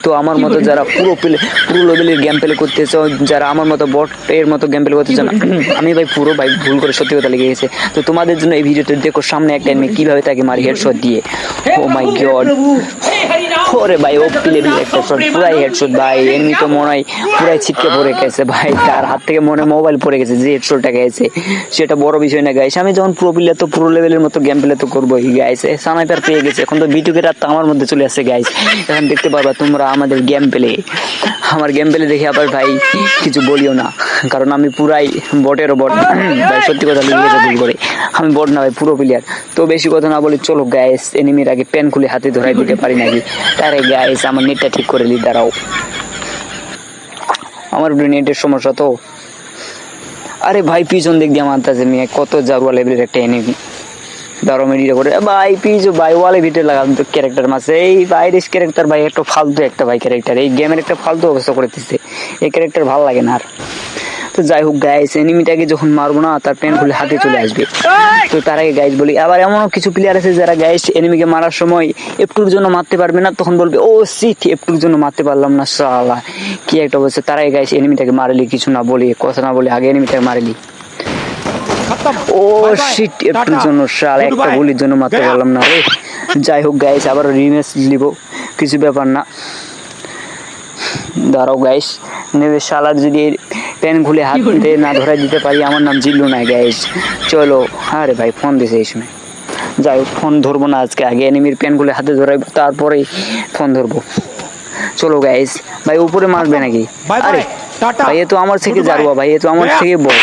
তো আমার মতো যারা পুরো লেভেলের গেম প্লে করতেছে, যারা আমার মতো বট এর মতো গেম প্লে করতেছে না, আমি ভাই পুরো ভাই ভুল করে সত্যি কথা লেগে গেছে। তো তোমাদের জন্য এই ভিডিওতে দেখো সামনে একটা এনিমি কিভাবে তাকে মারি হেডশট দিয়ে। ও মাই গড, ওরে ভাই ওপি লেভেলের একটা শট, পুরাই হেডশট ভাই। এনিমি তো মনে হয় পুরাই ছিটকে পড়ে গেছে ভাই, তার হাত থেকে মনে মোবাইল পড়ে গেছে যে হেডশটটা গেছে। সেটা বড় বিষয় না গাইস, আমি যখন প্রো প্লেয়ার তো প্রো লেভেলের মতো গেম প্লে তো করবোই গাইস। সানাইপার পেয়ে গেছে, এখন তো বিটুকে রাত আমার মধ্যে চলে আসছে গাইস। এখন দেখতে পারবা তোমরা আমাদের গেম প্লে, আমার গেম প্লে দেখে আবার ভাই কিছু বলিও না, কারণ আমি পুরাই বটেরও বট ভাই, সত্যি কথা লিখে গেছে ভুল করে। আমি বট না ভাই, পুরো প্লেয়ার। তো বেশি কথা না বলি, চলো গাইস এনিমির আগে পেন খুলে হাতে ধরাই দিতে পারি নাকি। তারে গাইস আমার নেটটা ঠিক করে লি, দাঁড়াও, আমার নেটের সমস্যা তো। আরে ভাই পিছন দিক দিয়ে মারতেছে মেয়ে, কত জারুয়া লেভেলের একটা এনিমি। দাঁড়াও মেডিটা করে ভাই পিছু ভাই ওয়ালে ভিতরে লাগাম তো ক্যারেক্টার মাসে। এই ভাইরিস ক্যারেক্টার ভাই একটা ফালতু একটা ভাই ক্যারেক্টার, এই গেমের একটা ফালতু অবস্থা করে দিচ্ছে। এই ক্যারেক্টার ভালো লাগে না আর। তো যাই হোক গাইস, এনিমিটাকে যখন মারবো না তার পেন খুলে হাতে চলে আসবে। তো তার আগে গাইস বলি, আবার এমনও কিছু প্লেয়ার আছে যারা গাইস এনিমিকে মারার সময় একটুর জন্য মারতে পারবে না, তখন বলবে ও সিট একটুর জন্য মারতে পারলাম না, শালা কি একটা অবস্থা। তার আগে গাইস এনিমিটাকে মারলি, কিছু না বলি কথা না বলে আগে এনিমিটাকে মারলি। ও শিট, একটুর জন্য শালা একটা গুলির জন্য মারতে পারলাম না রে। যাই হোক গাইস, আবার রিম্যাচ নিব, কিছু ব্যাপার না। দাঁড়াও গাইস, নেবে শালার যদি পেন খুলে হাতে না ধরাই দিতে পারি, আমার নাম জিল্লু না গাইস। চলো, আরে ভাই ফোন দিছে এই সময়। যাই হোক ফোন ধরবো না আজকে, আগে এনিমির পেন খুলে হাতে ধরাইবো তারপরেই ফোন ধরবো। চলো গাইস, ভাই উপরে মারবে নাকি? আরে ভাই এ তো আমার থেকে জারুয়া ভাই, এ তো আমার থেকে বড়।